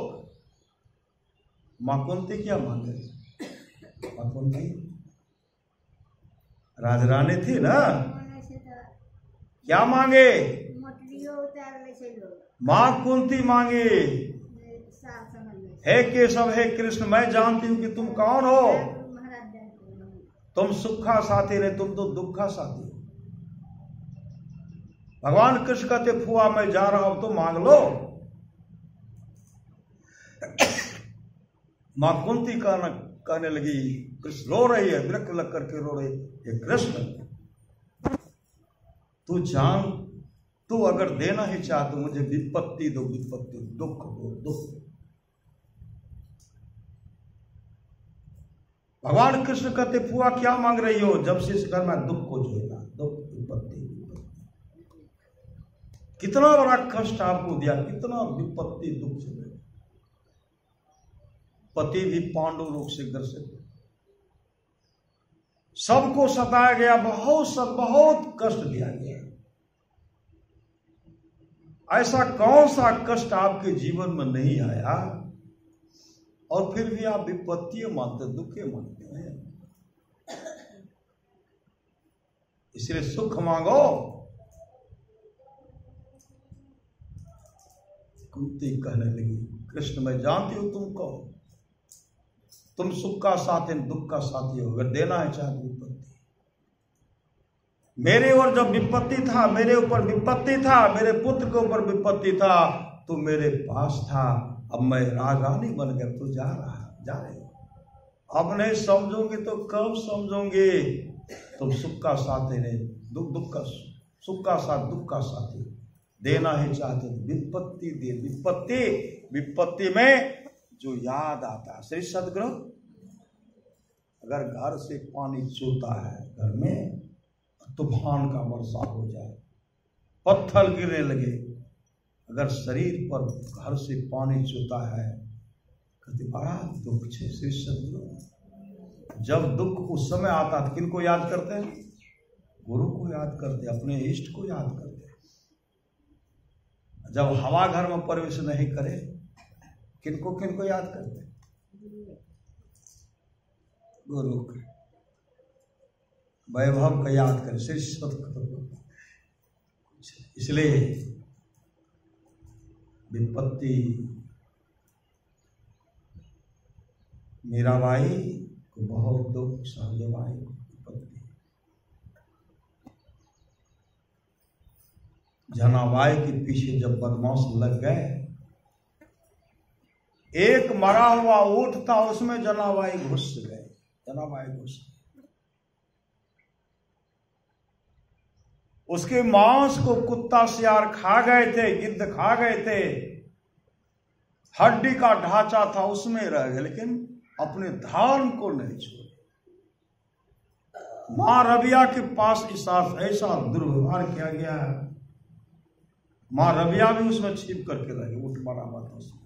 मां कुंती क्या मांगे? मां कुंती राजरानी थी ना, क्या मांगे? मां कुंती मांगे, हे केशव हे कृष्ण, मैं जानती हूं कि तुम कौन हो। तुम सुखा साथी नहीं, तुम तो दुखा साथी हो। भगवान कृष्ण कहते फुआ मैं जा रहा हूं तो मांग लो। मां कुंती कहने लगी, कृष्ण रो रही है, विरक्त लग करके रो रही है, कृष्ण तू जान, तू अगर देना ही चाह तो मुझे विपत्ति दो, विपत्ति, दुख दो, दुख। भगवान कृष्ण कहते फुआ क्या मांग रही हो? जब से इस घर में दुख को झेला, दुख, विपत्ति, विपत्ति। कितना बड़ा कष्ट आपको दिया, कितना विपत्ति दुख से। पति भी पांडु रोग से ग्रसित, सबको सताया गया, बहुत कष्ट दिया गया। ऐसा कौन सा कष्ट आपके जीवन में नहीं आया और फिर भी आप विपत्ति मानते, दुखे मानते हैं? इसलिए सुख मांगो। कुंती कहने लगी, कृष्ण मैं जानती हूं तुम कौन, तुम सुख का साथी दुख का साथी हो। अगर देना है चाहे विपत्ति, मेरे ओर जब विपत्ति था, मेरे ऊपर विपत्ति था, मेरे पुत्र के ऊपर विपत्ति था, तो मेरे पास था। अब मैं रागानी बन गया, तू जा रहे हो। अब नहीं समझोगे तो कब समझोगे? तुम सुख का साथी नहीं, दुख का, सुख का साथ दुख का साथी। देना ही चाहते विपत्ति दे, विपत्ति, विपत्ति में जो याद आता है श्री सदगुरु। अगर घर से पानी चूता है, घर में तूफान का वर्षा हो जाए, पत्थर गिरने लगे, अगर शरीर पर घर से पानी चूता है, कहते बड़ा दुख छे श्री सदगुरु। जब दुख उस समय आता है किनको याद करते हैं? गुरु को याद करते, अपने इष्ट को याद करते। जब हवा घर में प्रवेश नहीं करे, किनको याद करते? गुरु को, वैभव का याद करें श्री सदगुरु। इसलिए विपत्ति, मीराबाई को बहुत दुख, सहजबाई को विपत्ति, जनाबाई के पीछे जब बदमाश लग गए, एक मरा हुआ ऊंट था, उसमें जनाबाई घुस गए, जनाबाई घुस गए। उसके मांस को कुत्ता सियार खा गए थे, गिद्ध खा गए थे। हड्डी का ढांचा था उसमें रह गए, लेकिन अपने धान को नहीं छोड़े। मां रबिया के पास ऐसा दुर्व्यवहार किया गया है, मां रबिया भी उसमें छिप करके रह गई, उठ मारा बात उसमें,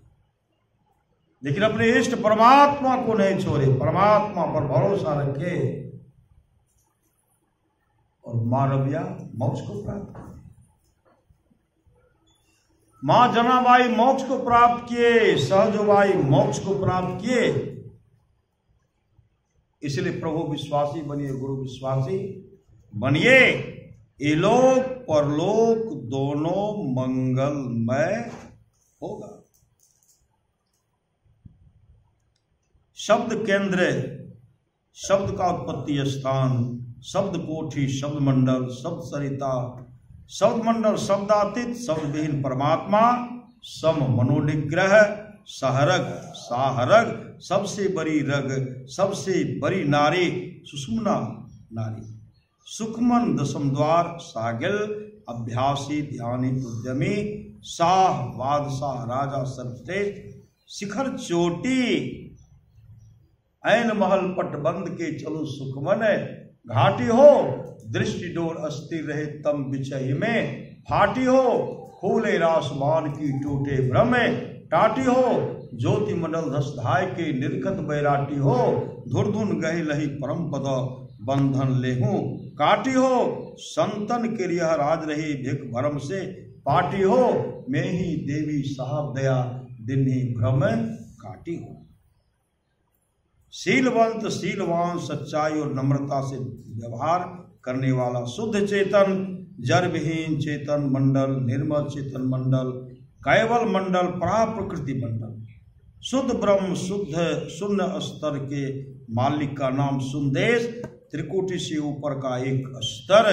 लेकिन अपने इष्ट परमात्मा को नहीं छोड़े, परमात्मा पर भरोसा रखे और मां रबिया मोक्ष को प्राप्त कर, मां जनाबाई मोक्ष को प्राप्त किए, सहजबाई मोक्ष को प्राप्त किए। इसलिए प्रभु विश्वासी बनिए, गुरु विश्वासी बनिए, इलोक परलोक दोनों मंगलमय होगा। शब्द केंद्र, शब्द का उत्पत्ति स्थान, शब्द कोठी, शब्द मंडल, शब्द सरिता, शब्द मंडल, शब्दातीत, शब्द विहीन परमात्मा, सम मनोनिग्रह, सहरग साहरग, सबसे बड़ी रग, सबसे बड़ी नारी सुषुम्ना नारी, सुखमन दशम द्वार, सागिल अभ्यासी ध्यानी उद्यमी, शाह बादशाह राजा सर्वश्रेष्ठ, शिखर चोटी, ऐन महल पटबंद के चलो सुखमन, घाटी हो दृष्टि डोर अस्थिर रहे तम बिछही में, फाटी हो खोले रासमान की टूटे भ्रम, टाटी हो ज्योति मंडल धसधाय के निर्गत बैराटी हो, धुरधुन गही लही परम पद बंधन लेहूं, काटी हो संतन के लिए राज रही भिख भरम से, पाटी हो मैं ही देवी साहब दया दिन ही भ्रम काटी हो। शीलवंत शीलवान, सच्चाई और नम्रता से व्यवहार करने वाला, शुद्ध चेतन, जड़ विहीन चेतन मंडल, निर्मल चेतन मंडल, कैवल मंडल, परा प्रकृति मंडल, शुद्ध ब्रह्म, शुद्ध शून्य स्तर के मालिक का नाम सुंदेश, त्रिकोटि से ऊपर का एक स्तर,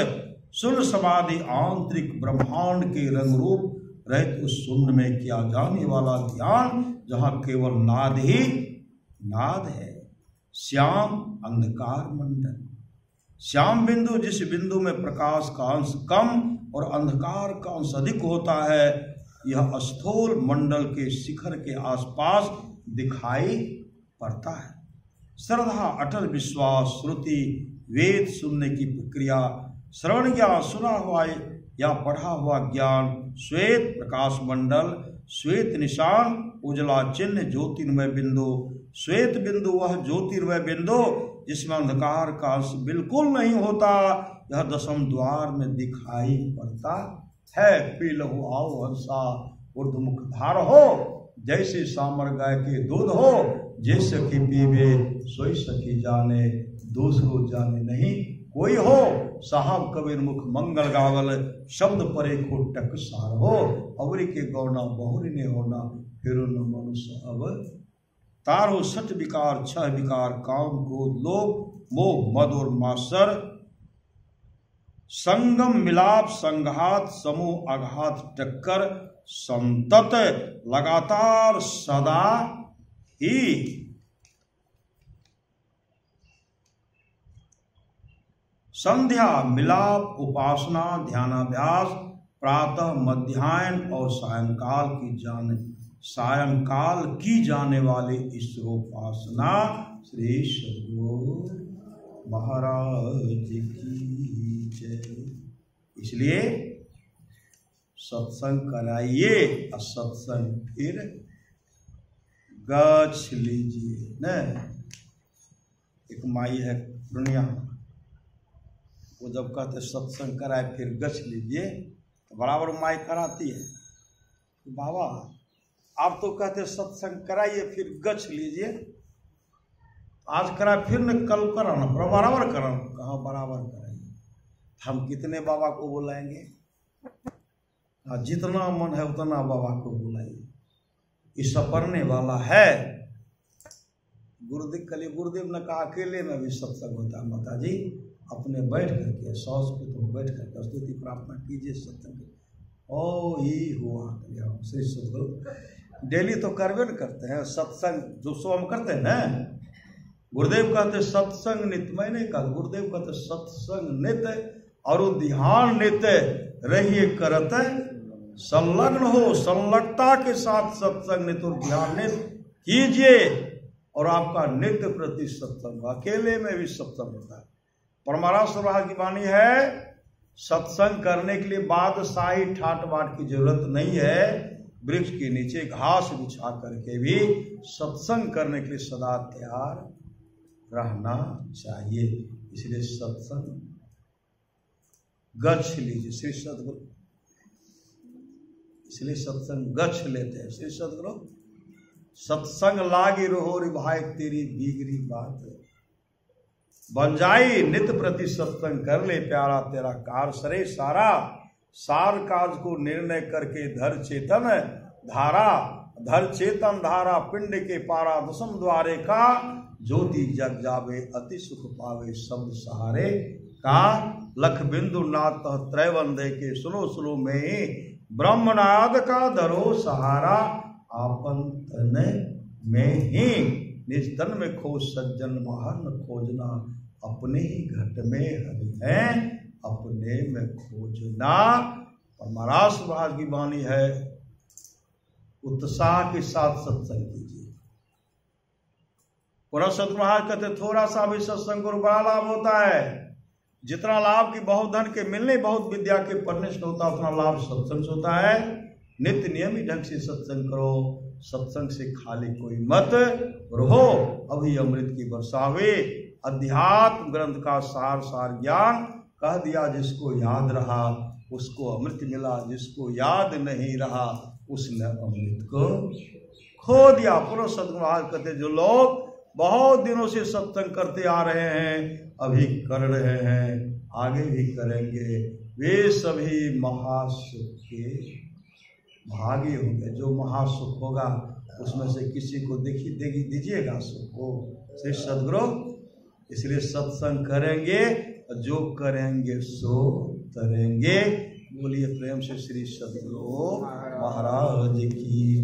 शून्य समाधि, आंतरिक ब्रह्मांड के रंग रूप रहित उस शून्य में किया जाने वाला ध्यान, जहां केवल नाद ही नाद है। श्याम अंधकार मंडल, श्याम बिंदु, जिस बिंदु में प्रकाश का अंश कम और अंधकार का अंश अधिक होता है, यह स्थूल मंडल के शिखर के आसपास दिखाई पड़ता है। श्रद्धा, अटल विश्वास, श्रुति, वेद सुनने की प्रक्रिया, श्रवण ज्ञान, सुना हुआ या पढ़ा हुआ ज्ञान, श्वेत प्रकाश मंडल, श्वेत निशान, उजला चिन्ह, ज्योतिर्मय बिंदु, श्वेत बिंदु वह ज्योतिर्मय बिंदु जिसमें अंधकार का अंश बिल्कुल नहीं होता, यह दशम द्वार में दिखाई पड़ता है। पी लहु आओ हंसा ऊर्ध्वमुख धार हो, जैसे सामर गाय के दूध हो, जैसे कि पीवे सोई सखी जाने, दूसरो जाने नहीं कोई हो, साहब कबीर मुख मंगल गावल, शब्द परे को टक सार हो, अवरी के गौना बहुरी ने होना, फिर न मनुष्य अब तारो, सठ विकार, छह विकार, काम क्रोध लोभ मोह मद और मासर, संगम मिलाप, संघात, समूह आघात, टक्कर, संतत, लगातार, सदा ही, संध्या, मिलाप, उपासना, ध्यानाभ्यास, प्रातः, मध्याह्न और सायंकाल की जाने वाली ईश्वरोपासना। श्री सद्गुरु महाराज की जय। इसलिए सत्संग कराइए और सत्संग फिर गछ लीजिए न। एक माई है दुनिया, वो जब कहते सत्संग कराए फिर गछ लीजिए तो बराबर माई कराती है। बाबा आप तो कहते सत्संग कराइए फिर गछ लीजिए, आज कराए फिर न कल कराना, बराबर कराना। कहाँ बराबर कराइए, हम कितने बाबा को बुलाएंगे? जितना मन है उतना बाबा को बुलाइए। इस सपरने वाला है गुरुदेव। कल गुरुदेव ने कहा अकेले में भी सत्संग होता है। माता जी अपने बैठ करके सौस पे तो बैठ करके स्तुति प्रार्थना कीजिए सत्संग। ओ ही हुआ श्री सद्गुरु डेली तो करवे न करते हैं सत्संग, जो सो हम करते हैं ना। गुरुदेव कहते सत्संग नित्य, मैं नहीं कहता, गुरुदेव कहते सत्संग नित्य और ध्यान नित्य रहिए करते संलग्न हो, संलग्नता के साथ सत्संग नित्य ध्यानित कीजिए और आपका नित्य प्रति सत्संग, अकेले में भी सत्संग होता है। परमारास की वाणी है, सत्संग करने के लिए बादशाही ठाट बाट की जरूरत नहीं है। वृक्ष के नीचे घास बिछा करके भी सत्संग करने के लिए सदा तैयार रहना चाहिए। इसलिए सत्संग गच्छ लीजिए श्री सद्गुरु, इसलिए सत्संग गच्छ लेते हैं श्री सद्गुरु। सत्संग लागी रहो रे भाई तेरी बिगड़ी बात बन जाई, नित्य प्रति सत्संग कर ले प्यारा तेरा कार सरे सारा। सार काज को निर्णय करके धर चेतन धारा, धर चेतन धारा पिंड के पारा। दसम द्वारे का ज्योति जग जावे, अति सुख पावे शब्द सहारे का। लख बिंदु नाथ त्रैवंदे के सुनो सुनो में, ब्रह्मनाद का धरो सहारा। आपन तन में ही निज तन में खोज सज्जन, महान खोजना अपने ही घट में हरि है, अपने में खोजना। और महाराज महाराज की वाणी है, उत्साह के साथ सत्संग कीजिए। पुनः सतगुरु महाराज कहते थोड़ा सा भी सत्संग को बड़ा लाभ होता है। जितना लाभ की बहुत धन के मिलने, बहुत विद्या के पढ़ने से होता, उतना लाभ सत्संग से होता है। नित्य नियमित ढंग से सत्संग करो, सत्संग से खाली कोई मत रहो। अभी अमृत की वर्षा हुई, अध्यात्म ग्रंथ का सार सार ज्ञान कह दिया। जिसको याद रहा उसको अमृत मिला, जिसको याद नहीं रहा उसने अमृत को खो दिया। पूर्व सद्गुरु महाराज कहते जो लोग बहुत दिनों से सत्संग करते आ रहे हैं, अभी कर रहे हैं, आगे भी करेंगे, वे सभी महासुख के भागी होंगे। जो महासुख होगा उसमें से किसी को दीजिएगा सुख को श्री सद्गुरु। इसलिए सत्संग करेंगे, जो करेंगे सो तरेंगे। बोलिए प्रेम से श्री सद्गुरु महाराज की।